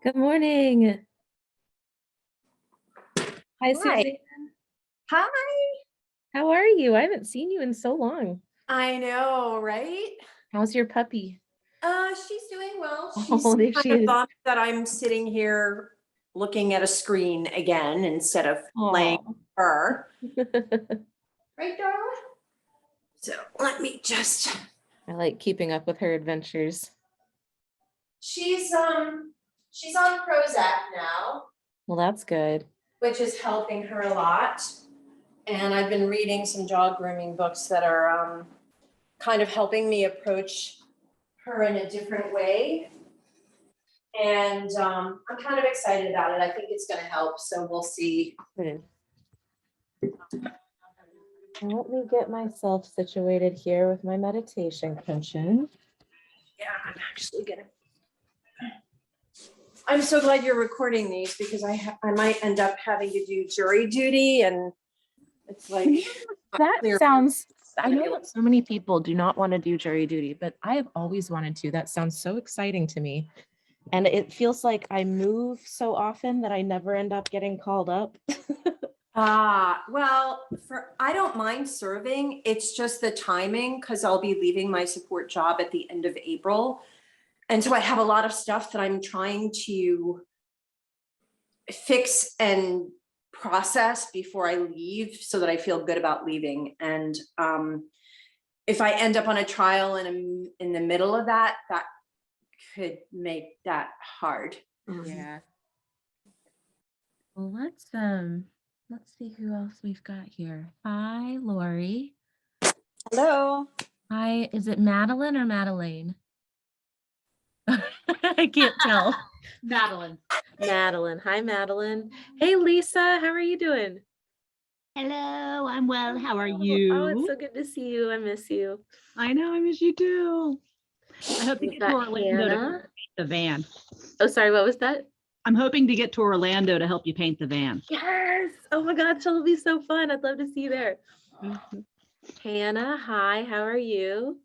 Good morning. Hi, Hi. Suzanne. Hi. How are you? I haven't seen you in so long. I know, right? How's your puppy? She's doing well. Oh, She's there kind she of is. bummed that I'm sitting here looking at a screen again instead of laying Oh. her. Right, darling? So let me just. I like keeping up with her adventures. She's on Prozac now, Well, that's good. which is helping her a lot. And I've been reading some dog grooming books that are kind of helping me approach her in a different way. And I'm kind of excited about it. I think it's going to help. So we'll see. Good. Let me get myself situated here with my meditation cushion. Yeah, I'm actually going to. I'm so glad you're recording these because I might end up having to do jury duty, and it's like That clear. sounds, I know that so many people do not want to do jury duty, but I have always wanted to. That sounds so exciting to me. And it feels like I move so often that I never end up getting called up. Well, I don't mind serving. It's just the timing because I'll be leaving my support job at the end of April. And so I have a lot of stuff that I'm trying to fix and process before I leave so that I feel good about leaving. And if I end up on a trial in the middle of that, that could make that hard. Yeah. Well, let's see who else we've got here. Hi, Lori. Hello. Hi, is it Madeline or Madeline? I can't tell. Madeline. Madeline. Hi, Madeline. Hey, Lisa, how are you doing? Hello, I'm well. How are Oh, you? it's so good to see you. I miss you. I know, I miss you too. I hope to We've get to got Orlando to Hannah. paint the van. Oh, sorry, what was that? I'm hoping to get to Orlando to help you paint the van. Yes. Oh my God, that'll be so fun. I'd love to see you there. Hannah, hi, how are you?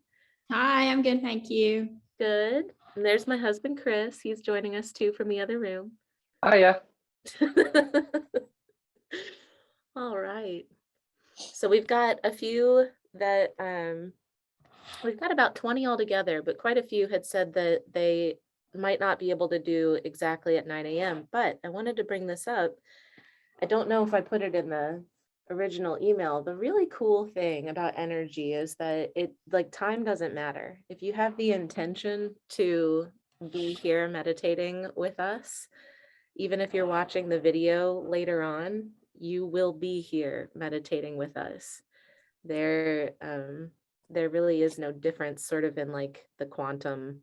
Hi, I'm good, thank you. Good. And there's my husband, Chris. He's joining us too from the other room. Hiya. All right. So we've got a few that we've got about 20 altogether, but quite a few had said that they might not be able to do exactly at 9 a.m. But I wanted to bring this up. I don't know if I put it in the original email. The really cool thing about energy is that it like time doesn't matter. If you have the intention to be here meditating with us, even if you're watching the video later on, you will be here meditating with us. There really is no difference sort of in like the quantum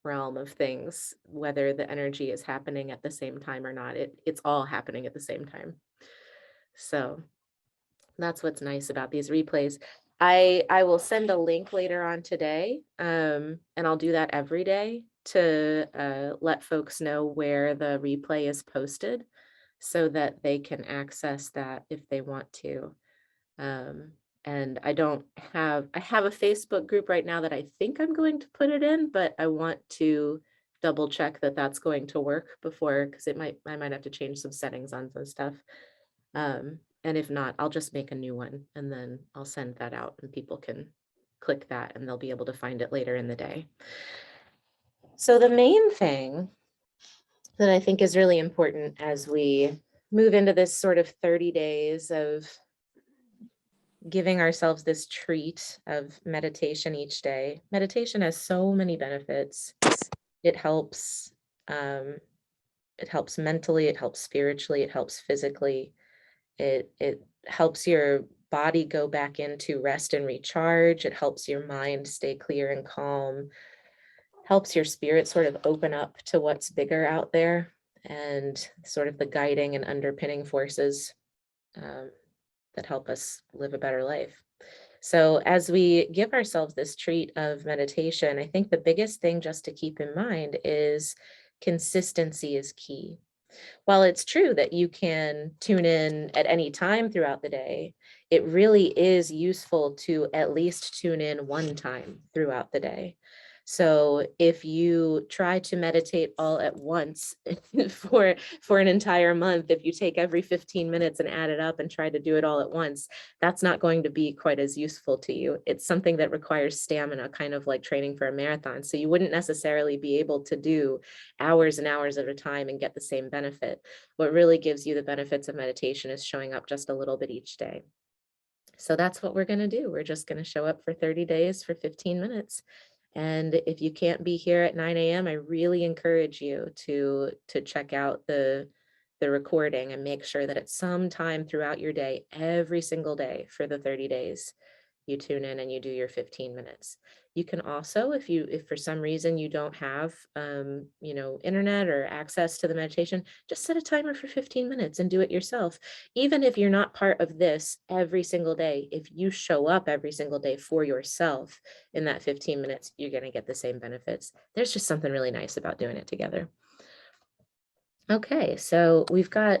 realm of things, whether the energy is happening at the same time or not. It's all happening at the same time. So that's what's nice about these replays. I will send a link later on today, and I'll do that every day to let folks know where the replay is posted so that they can access that if they want to. And I have a Facebook group right now that I think I'm going to put it in, but I want to double check that that's going to work before, because I might have to change some settings on some stuff. And if not, I'll just make a new one and then I'll send that out and people can click that and they'll be able to find it later in the day. So the main thing that I think is really important as we move into this sort of 30 days of giving ourselves this treat of meditation each day. Meditation has so many benefits. It helps mentally, it helps spiritually, it helps physically. It helps your body go back into rest and recharge. It helps your mind stay clear and calm, helps your spirit sort of open up to what's bigger out there and sort of the guiding and underpinning forces that help us live a better life. So as we give ourselves this treat of meditation, I think the biggest thing just to keep in mind is consistency is key. While it's true that you can tune in at any time throughout the day, it really is useful to at least tune in one time throughout the day. So if you try to meditate all at once for an entire month, if you take every 15 minutes and add it up and try to do it all at once, that's not going to be quite as useful to you. It's something that requires stamina, kind of like training for a marathon. So you wouldn't necessarily be able to do hours and hours at a time and get the same benefit. What really gives you the benefits of meditation is showing up just a little bit each day. So that's what we're going to do. We're just going to show up for 30 days for 15 minutes. And if you can't be here at 9 a.m., I really encourage you to check out the recording and make sure that at some time throughout your day, every single day for the 30 days, you tune in and you do your 15 minutes. You can also, if for some reason you don't have, internet or access to the meditation, just set a timer for 15 minutes and do it yourself. Even if you're not part of this every single day, if you show up every single day for yourself in that 15 minutes, you're going to get the same benefits. There's just something really nice about doing it together. Okay, so we've got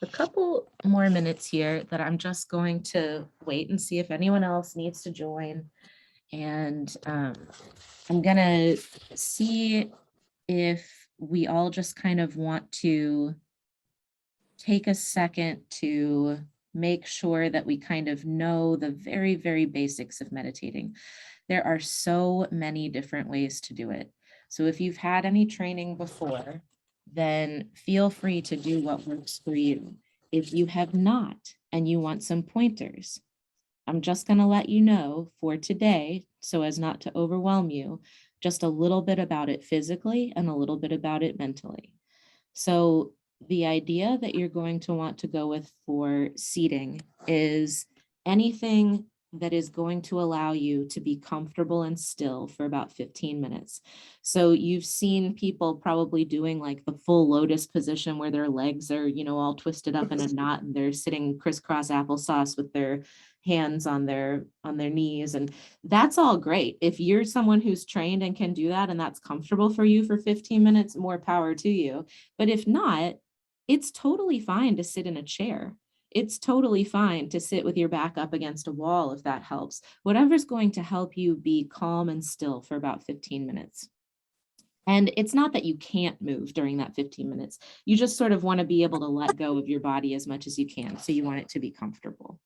a couple more minutes here that I'm just going to wait and see if anyone else needs to join. And I'm gonna see if we all just kind of want to take a second to make sure that we kind of know the very, very basics of meditating. There are so many different ways to do it. So if you've had any training before, then feel free to do what works for you. If you have not and you want some pointers, I'm just going to let you know for today, so as not to overwhelm you, just a little bit about it physically and a little bit about it mentally. So the idea that you're going to want to go with for seating is anything that is going to allow you to be comfortable and still for about 15 minutes. So you've seen people probably doing like the full lotus position where their legs are, all twisted up in a knot and they're sitting crisscross applesauce with their hands on their knees. And that's all great. If you're someone who's trained and can do that and that's comfortable for you for 15 minutes, more power to you. But if not, it's totally fine to sit in a chair. It's totally fine to sit with your back up against a wall if that helps. Whatever's going to help you be calm and still for about 15 minutes. And it's not that you can't move during that 15 minutes. You just sort of want to be able to let go of your body as much as you can. So you want it to be comfortable.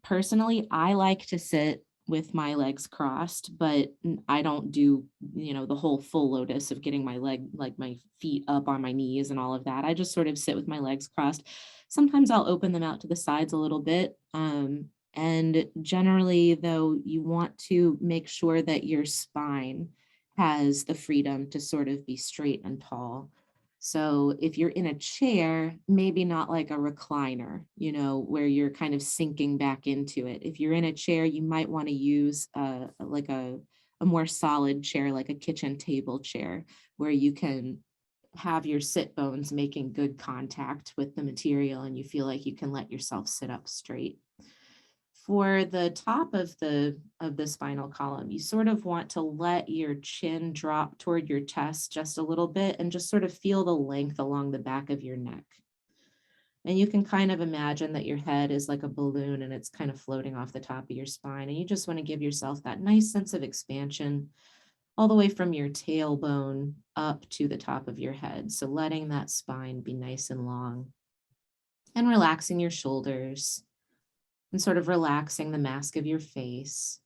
Personally, I like to sit with my legs crossed, but I don't do, the whole full lotus of getting my my feet up on my knees and all of that. I just sort of sit with my legs crossed. Sometimes I'll open them out to the sides a little bit. And generally, though, you want to make sure that your spine has the freedom to sort of be straight and tall. So if you're in a chair, maybe not like a recliner, where you're kind of sinking back into it. If you're in a chair, you might want to use like a more solid chair, like a kitchen table chair, where you can have your sit bones making good contact with the material and you feel like you can let yourself sit up straight. For the top of the spinal column, you sort of want to let your chin drop toward your chest just a little bit and just sort of feel the length along the back of your neck. And you can kind of imagine that your head is like a balloon and it's kind of floating off the top of your spine. And you just want to give yourself that nice sense of expansion all the way from your tailbone up to the top of your head. So letting that spine be nice and long and relaxing your shoulders. And sort of relaxing the mask of your face.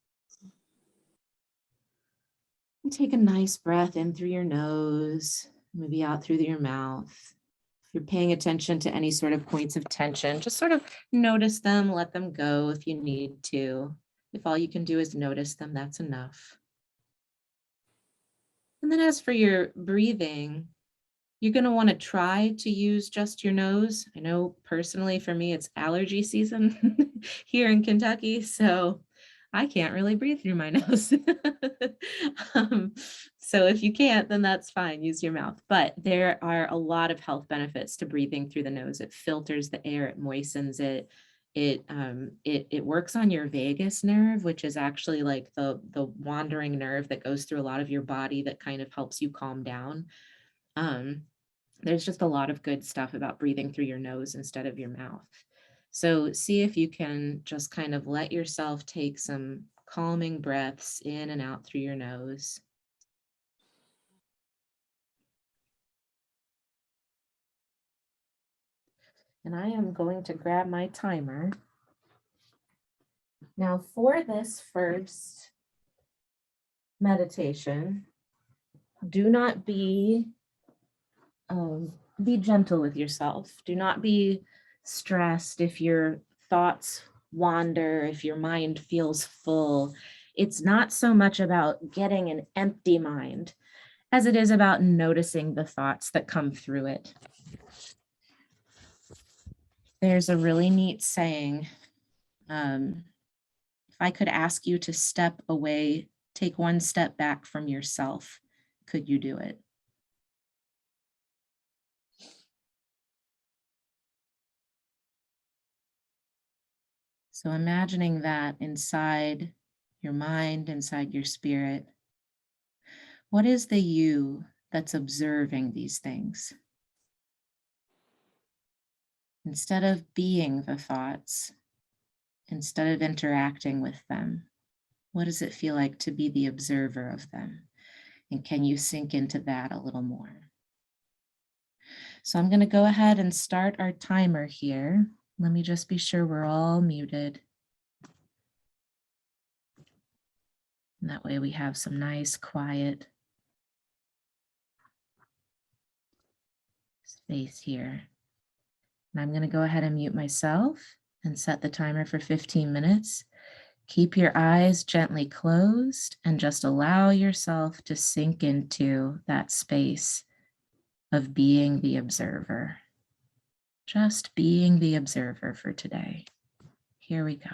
And take a nice breath in through your nose, maybe out through your mouth. If you're paying attention to any sort of points of tension, just sort of notice them, let them go if you need to. If all you can do is notice them, that's enough. And then as for your breathing, you're going to want to try to use just your nose. I know personally for me, it's allergy season here in Kentucky, so I can't really breathe through my nose. So if you can't, then that's fine. Use your mouth. But there are a lot of health benefits to breathing through the nose. It filters the air, it moistens it. It works on your vagus nerve, which is actually like the wandering nerve that goes through a lot of your body that kind of helps you calm down. There's just a lot of good stuff about breathing through your nose instead of your mouth. So see if you can just kind of let yourself take some calming breaths in and out through your nose. And I am going to grab my timer. Now, for this first meditation, do not be gentle with yourself. Do not be stressed if your thoughts wander, if your mind feels full. It's not so much about getting an empty mind as it is about noticing the thoughts that come through it. There's a really neat saying. If I could ask you to step away, take one step back from yourself, could you do it? So imagining that inside your mind, inside your spirit, what is the you that's observing these things? Instead of being the thoughts, instead of interacting with them, what does it feel like to be the observer of them? And can you sink into that a little more? So I'm going to go ahead and start our timer here. Let me just be sure we're all muted. And that way we have some nice quiet space here. And I'm going to go ahead and mute myself and set the timer for 15 minutes. Keep your eyes gently closed and just allow yourself to sink into that space of being the observer. Just being the observer for today. Here we go.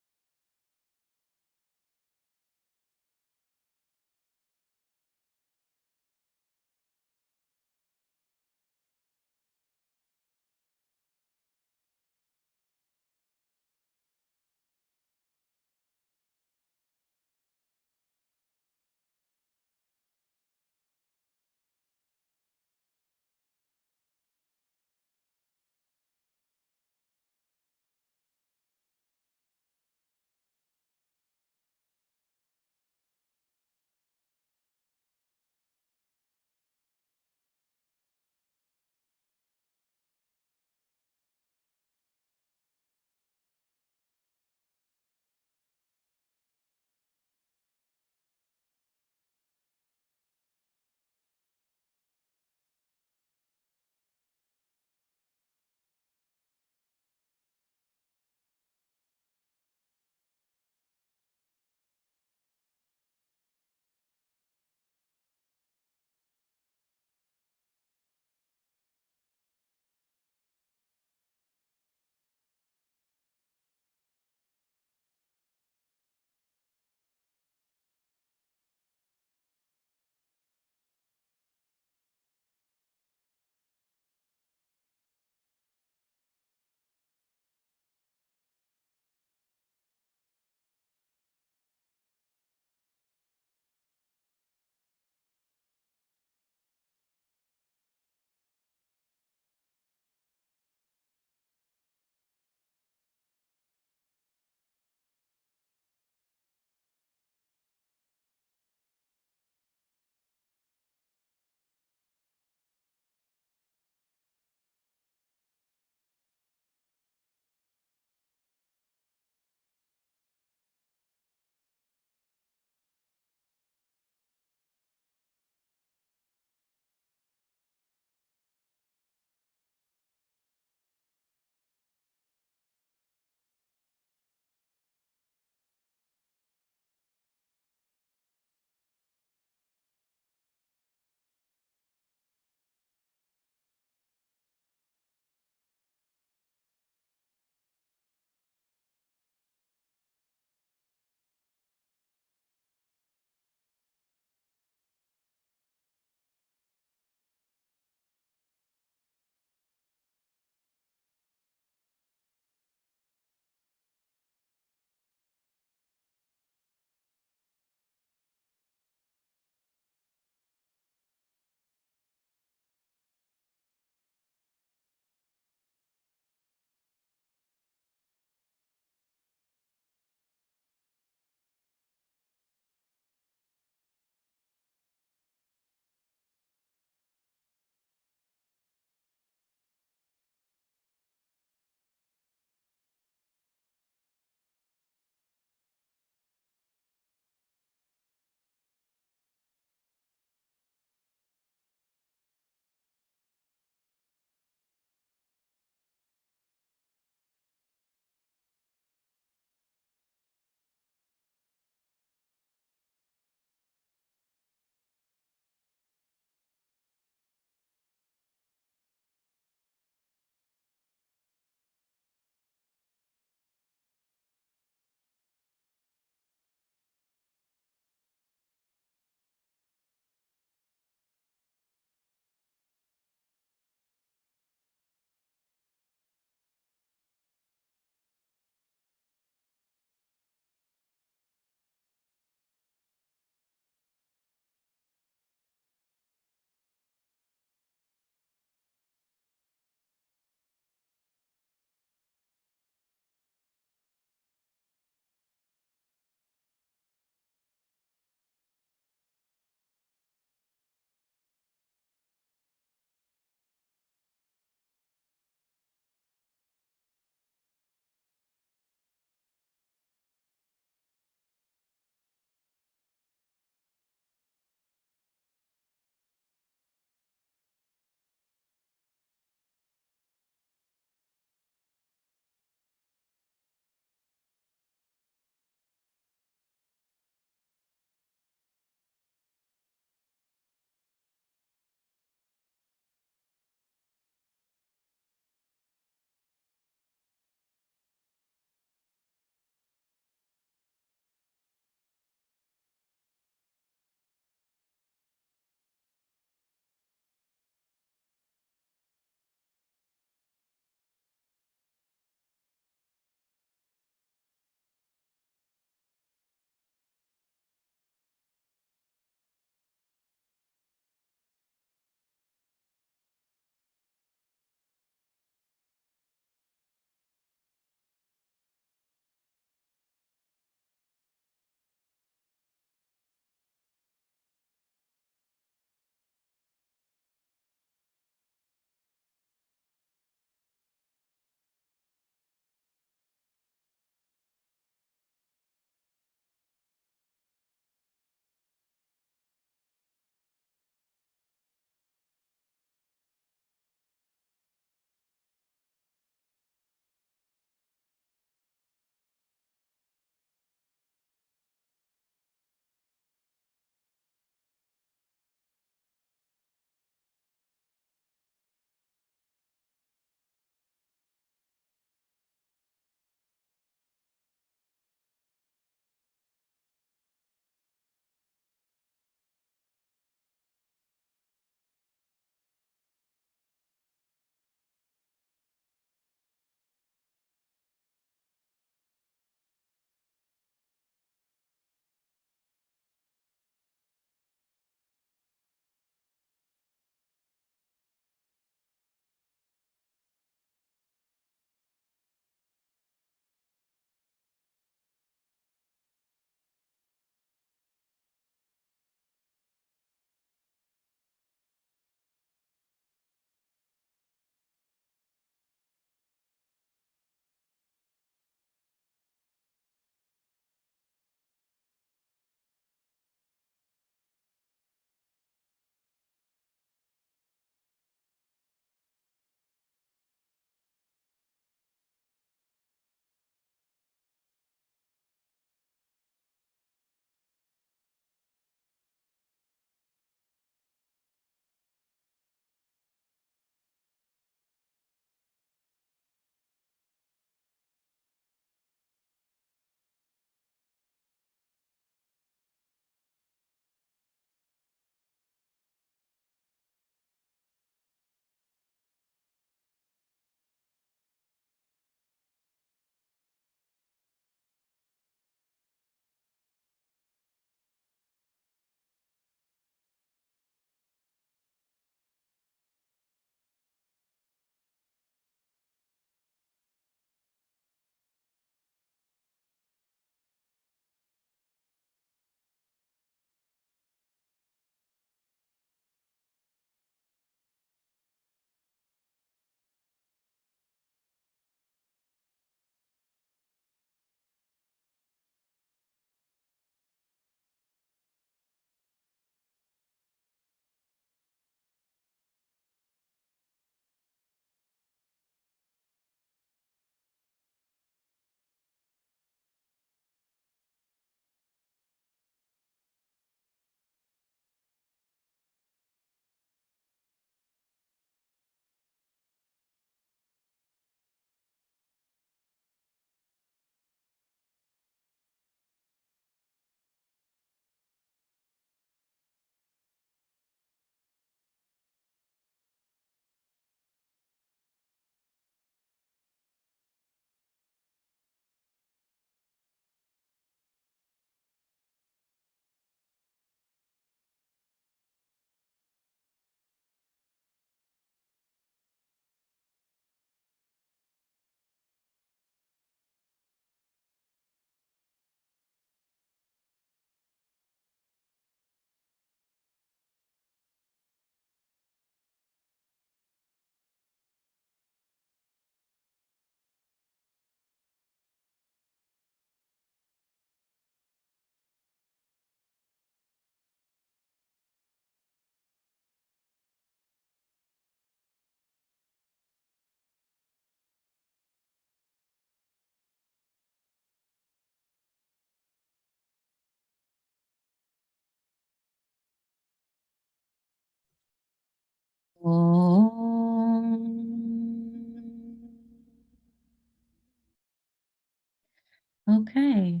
Okay,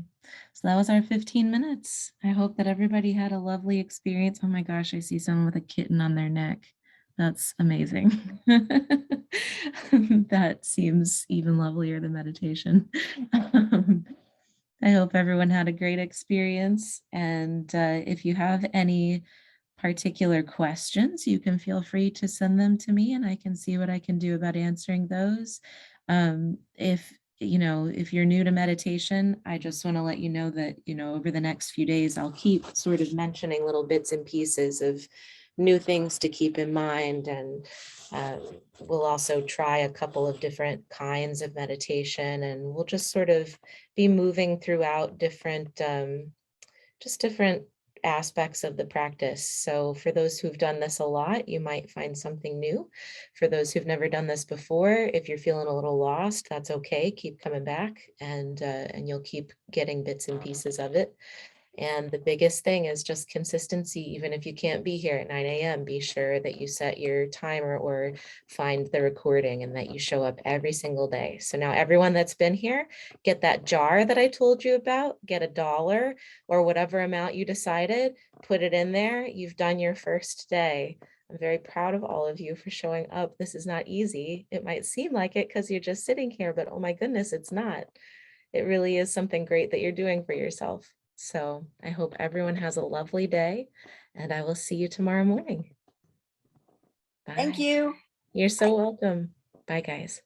so that was our 15 minutes. I hope that everybody had a lovely experience. Oh my gosh, I see someone with a kitten on their neck. That's amazing. That seems even lovelier than meditation. I hope everyone had a great experience. And if you have any particular questions, you can feel free to send them to me and I can see what I can do about answering those. If if you're new to meditation, I just want to let you know that, over the next few days, I'll keep sort of mentioning little bits and pieces of new things to keep in mind. And we'll also try a couple of different kinds of meditation, and we'll just sort of be moving throughout different different aspects of the practice. So for those who've done this a lot, you might find something new. For those who've never done this before, if you're feeling a little lost, that's okay. Keep coming back, and you'll keep getting bits and pieces of it. And the biggest thing is just consistency. Even if you can't be here at 9 a.m., be sure that you set your timer or find the recording and that you show up every single day. So now everyone that's been here, get that jar that I told you about, get $1 or whatever amount you decided, put it in there. You've done your first day. I'm very proud of all of you for showing up. This is not easy. It might seem like it because you're just sitting here, but oh my goodness, it's not. It really is something great that you're doing for yourself. So I hope everyone has a lovely day, and I will see you tomorrow morning. Bye. Thank you. You're so welcome. Bye, guys.